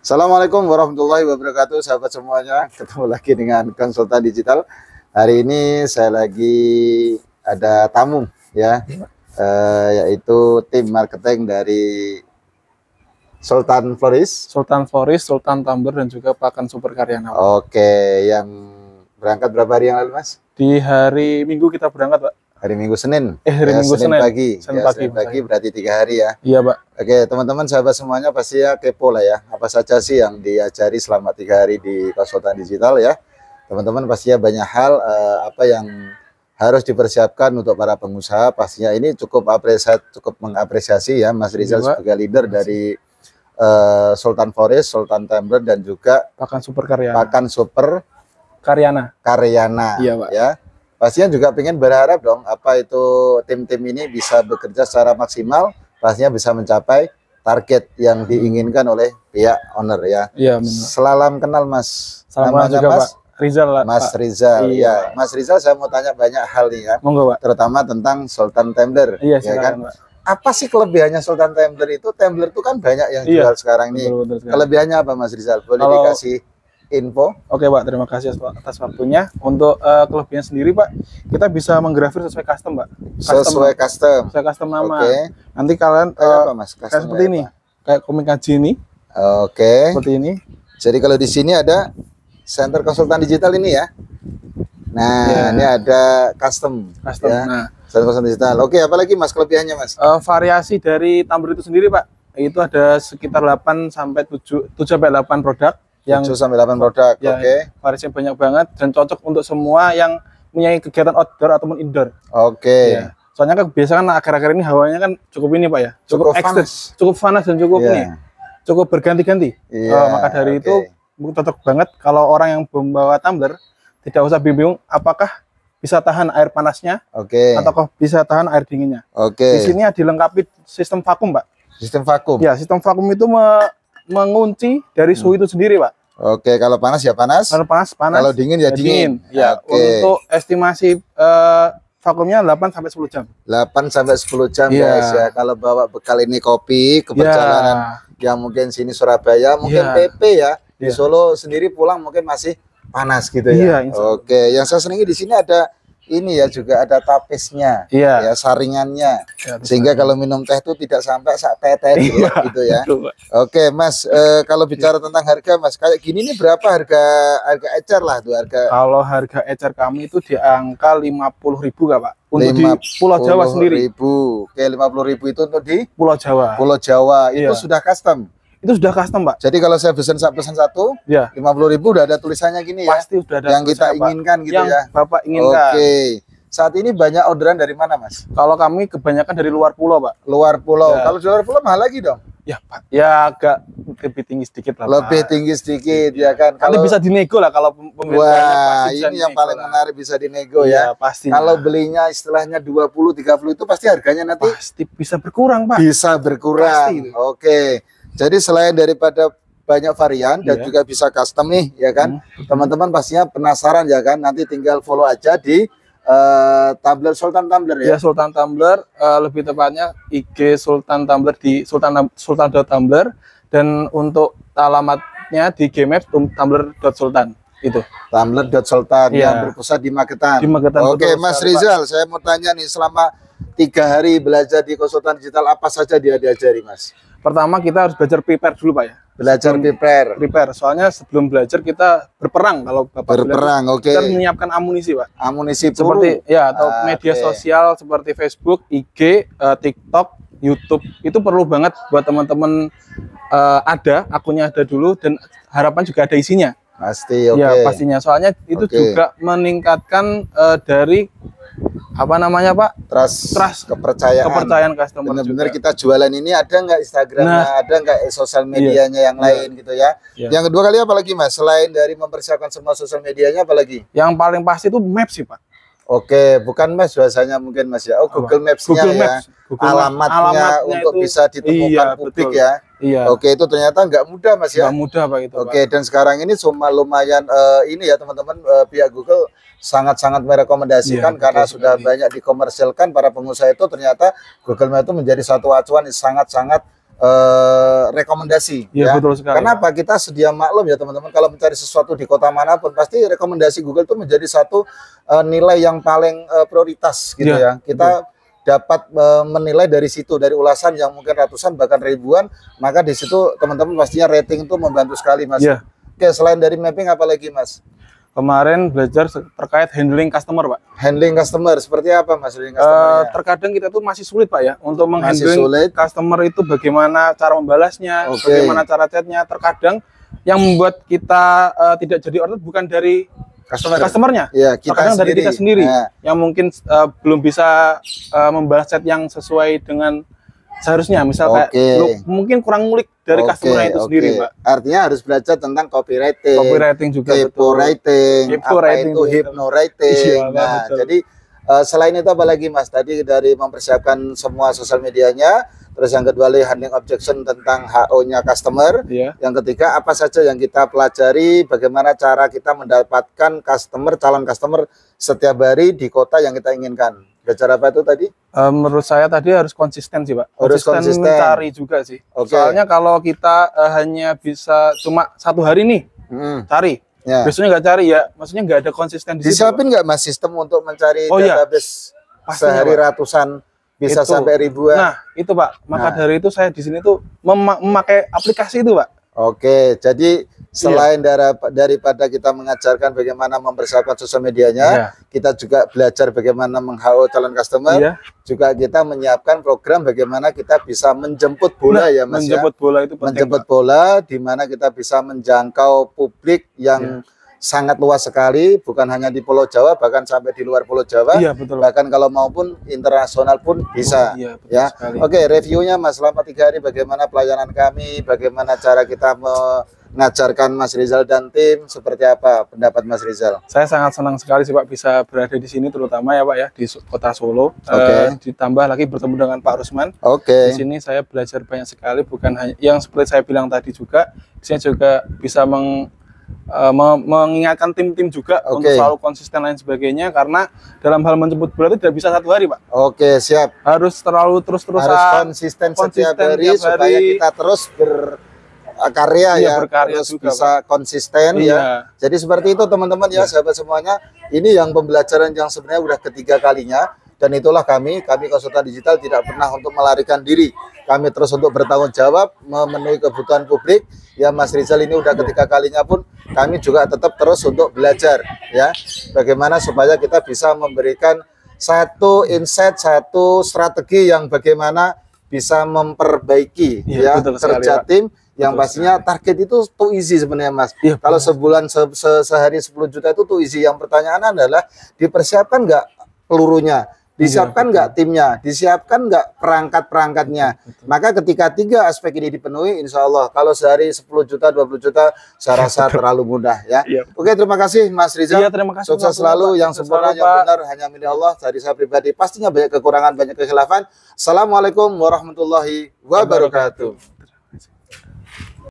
Assalamualaikum warahmatullahi wabarakatuh, sahabat semuanya. Ketemu lagi dengan konsultan digital. Hari ini saya lagi ada tamu ya, yaitu tim marketing dari Sultan Floris, Sultan Tumbler, dan juga Pakan Super Karyana. Oke, yang berangkat berapa hari yang lalu, Mas? Di hari Minggu kita berangkat, Pak. Hari Minggu Senin. Hari Minggu Senin pagi. Senin pagi berarti 3 hari ya. Iya, Pak. Oke, teman-teman sahabat semuanya pasti ya kepo lah ya. Apa saja sih yang diajari selama 3 hari di konsultan digital ya. Teman-teman pastinya banyak hal apa yang harus dipersiapkan untuk para pengusaha. Pastinya ini cukup mengapresiasi ya Mas Rizal sebagai leader dari Sultan Floris, Sultan Tumbler, dan juga Pakan Super Karyana. Pakan Super Karyana. Iya, Pak. Ya. Pastinya juga pengen berharap dong apa itu tim-tim ini bisa bekerja secara maksimal, pastinya bisa mencapai target yang diinginkan oleh pihak owner ya. Iya, benar. Salam kenal Mas. Salam juga, Mas Pak. Rizal, Mas Pak. Rizal. Iya, Ya, Pak. Mas Rizal saya mau tanya banyak hal nih ya. Monggo, Pak. Terutama tentang Sultan Tumbler. Iya, ya kan? silakan, Pak. Apa sih kelebihannya Sultan Tumbler itu? Tumbler itu kan banyak yang jual sekarang nih. Betul sekali. Kelebihannya apa Mas Rizal? Boleh dikasih info? Oke, Pak, terima kasih atas waktunya. Untuk kelebihan sendiri, Pak, kita bisa menggrafir sesuai custom, Pak. Sesuai custom nama. Oke. Nanti kalian Kayak apa, Mas? kayak seperti ini, kayak komik kaji ini. Oke. Seperti ini. Jadi kalau di sini ada center konsultan digital ini ya. Nah, ini ada custom ya. Nah, Center konsultan digital. Oke, apalagi Mas kelebihannya, Mas? variasi dari tumbler itu sendiri, Pak, itu ada sekitar 8 sampai 8 produk. Yang 7 sampai 8 produk. Ya, Oke. variasinya banyak banget dan cocok untuk semua yang punya kegiatan outdoor ataupun indoor. Oke. Ya. Soalnya kan biasa kan akhir-akhir ini hawanya kan cukup ini, Pak ya. Cukup ekstrim, cukup panas dan cukup ini. Cukup berganti-ganti. Maka dari itu cocok banget kalau orang yang membawa tumbler tidak usah bingung apakah bisa tahan air panasnya atau bisa tahan air dinginnya. Di sini dilengkapi sistem vakum, Pak. Sistem vakum. Ya, sistem vakum itu mengunci dari suhu itu sendiri, Pak. Oke, kalau panas ya panas. Kalau panas. Kalau dingin ya dingin. Ya, untuk estimasi vakumnya 8 sampai 10 jam. 8 sampai 10 jam guys ya. Kalau bawa bekal ini kopi ke perjalanan yang mungkin sini Surabaya, mungkin PP ya. Di Solo sendiri pulang mungkin masih panas gitu ya. Oke, yang saya senangi di sini ada ini ya, juga ada tapisnya, ya saringannya, sehingga kalau minum teh itu tidak sampai sak teh gitu ya. Oke Mas, kalau bicara tentang harga Mas, kayak gini nih berapa harga ecer lah tuh harga? Kalau harga ecer kami itu di angka 50.000 Kak, Pak. Untuk di Pulau Jawa sendiri. Oke, 50.000 itu untuk di Pulau Jawa. Pulau Jawa itu sudah custom. Itu sudah custom, Pak. Jadi kalau saya pesan satu, 50.000 udah ada tulisannya gini ya. Pasti udah ada yang kita inginkan gitu yang ya. Bapak inginkan. Oke. Saat ini banyak orderan dari mana, Mas? Kalau kami kebanyakan dari luar pulau, Pak. Luar pulau. Kalau di luar pulau mahal lagi dong? Ya, Pak. Ya agak lebih tinggi sedikit lah, Pak. Lebih tinggi sedikit ya kan. Kalau bisa dinego lah kalau wah, ini yang paling menarik, bisa dinego ya. Pasti. Kalau belinya istilahnya 20-30 itu pasti harganya nanti pasti bisa berkurang, Pak. Bisa berkurang. Pasti. Oke. Jadi selain daripada banyak varian dan juga bisa custom nih ya kan. Teman-teman pastinya penasaran ya kan. Nanti tinggal follow aja di Tumbler, Sultan Tumbler ya. Ya, Sultan Tumbler, lebih tepatnya IG Sultan Tumbler di sultan.tumbler, dan untuk alamatnya di Gmaps tumbler.sultan. Itu Tumbler.sultan yang berpusat di Magetan. Oke, Mas Rizal, saya mau tanya nih, selama 3 hari belajar di konsultan digital apa saja dia diajari, Mas? Pertama kita harus belajar prepare dulu, Pak ya. Belajar prepare. Soalnya sebelum belajar kita berperang. Kalau Bapak berperang, kita menyiapkan amunisi, Pak. Amunisi seperti atau media sosial seperti Facebook, IG, TikTok, YouTube. Itu perlu banget buat teman-teman ada akunnya ada dulu, dan harapan juga ada isinya. Pasti, ya pastinya. Soalnya itu juga meningkatkan dari apa namanya, Pak? Trust, kepercayaan customer. Benar-benar kita jualan ini ada nggak Instagramnya, ada nggak sosial medianya yang lain gitu ya. Yang kedua kali apa lagi, Mas? Selain dari mempersiapkan semua sosial medianya, apa lagi? Yang paling pasti itu Maps sih, Pak. Oke, bukan Maps biasanya mungkin, Mas ya. Google Maps-nya ya. Alamatnya untuk bisa ditemukan publik ya. Oke, itu ternyata nggak mudah, Mas ya. Nggak mudah, Pak, itu. Oke, dan sekarang ini cuma lumayan ini ya teman-teman, pihak Google sangat-sangat merekomendasikan karena sudah banyak dikomersilkan para pengusaha itu. Ternyata Google Maps itu menjadi satu acuan yang sangat-sangat rekomendasi. Ya, betul sekali. Kenapa? Kita sedia maklum ya teman-teman, kalau mencari sesuatu di kota manapun pasti rekomendasi Google itu menjadi satu nilai yang paling prioritas gitu ya. Kita dapat menilai dari situ, dari ulasan yang mungkin ratusan bahkan ribuan, maka di situ teman-teman pastinya rating itu membantu sekali Mas. Oke, selain dari mapping apa lagi Mas? Kemarin belajar terkait handling customer, Pak. Handling customer, seperti apa Mas handling customer? Terkadang kita tuh masih sulit Pak ya untuk menghandling customer itu, bagaimana cara membalasnya, bagaimana cara chatnya. Terkadang yang membuat kita tidak jadi order bukan dari customernya, ya, terkadang dari kita sendiri yang mungkin belum bisa membalas chat yang sesuai dengan seharusnya. Misal kayak mungkin kurang ngulik dari customer itu sendiri, Pak. Artinya harus belajar tentang copywriting. Copywriting juga, kepo writing, hypno writing. Nah, jadi selain itu apa lagi Mas? Tadi dari mempersiapkan semua sosial medianya, terus yang kedua handling objection tentang HO-nya customer. Yang ketiga apa saja yang kita pelajari, bagaimana cara kita mendapatkan customer, calon customer setiap hari di kota yang kita inginkan. Belajar apa itu tadi? Menurut saya tadi harus konsisten sih Pak. Harus konsisten mencari juga sih. Soalnya kalau kita hanya bisa cuma satu hari nih cari, besoknya nggak cari ya, maksudnya nggak ada konsisten di situ. Disiapin nggak Mas sistem untuk mencari database sehari ratusan, bisa sampai ribuan? Nah itu Pak, maka dari itu saya di sini tuh memakai aplikasi itu Pak. Oke, jadi selain daripada kita mengajarkan bagaimana mempersiapkan sosial medianya, kita juga belajar bagaimana meng-HO calon customer, juga kita menyiapkan program bagaimana kita bisa menjemput bola ya Mas. Menjemput bola itu penting, menjemput bola, di mana kita bisa menjangkau publik yang sangat luas sekali, bukan hanya di Pulau Jawa, bahkan sampai di luar Pulau Jawa, bahkan kalau maupun internasional pun bisa. Oke, reviewnya Mas selama 3 hari bagaimana pelayanan kami, bagaimana cara kita mengajarkan Mas Rizal dan tim, seperti apa pendapat Mas Rizal? Saya sangat senang sekali sih Pak bisa berada di sini, terutama ya Pak ya di kota Solo. Ditambah lagi bertemu dengan Pak Rusman. Di sini saya belajar banyak sekali, bukan hanya yang seperti saya bilang tadi juga, saya juga bisa mengingatkan tim-tim juga untuk selalu konsisten lain sebagainya, karena dalam hal menjemput bola itu tidak bisa satu hari Pak. Siap. Harus terlalu terus-terusan, harus konsisten setiap hari supaya kita terus berkarya terus juga, bisa Pak. Konsisten Jadi seperti itu teman-teman sahabat semuanya. Ini yang pembelajaran yang sebenarnya udah ketiga kalinya, dan itulah kami konsultan digital tidak pernah untuk melarikan diri. Kami terus untuk bertanggung jawab memenuhi kebutuhan publik. Ya Mas Rizal ini udah ketiga kalinya pun kami juga tetap terus untuk belajar bagaimana supaya kita bisa memberikan satu insight, satu strategi yang bagaimana bisa memperbaiki kerja tim yang pastinya target itu too easy sebenarnya Mas. Kalau sebulan sehari 10 juta itu too easy. Yang pertanyaan adalah dipersiapkan nggak pelurunya, disiapkan nggak timnya, disiapkan nggak perangkat-perangkatnya. Maka ketika 3 aspek ini dipenuhi, insya Allah kalau sehari 10 juta, 20 juta, saya rasa terlalu mudah Oke, terima kasih Mas Rizal. Terima kasih. Sukses selalu, yang sempurna, yang benar hanya milik Allah. Dari saya pribadi pastinya banyak kekurangan, banyak kekhilafan. Assalamualaikum warahmatullahi wabarakatuh.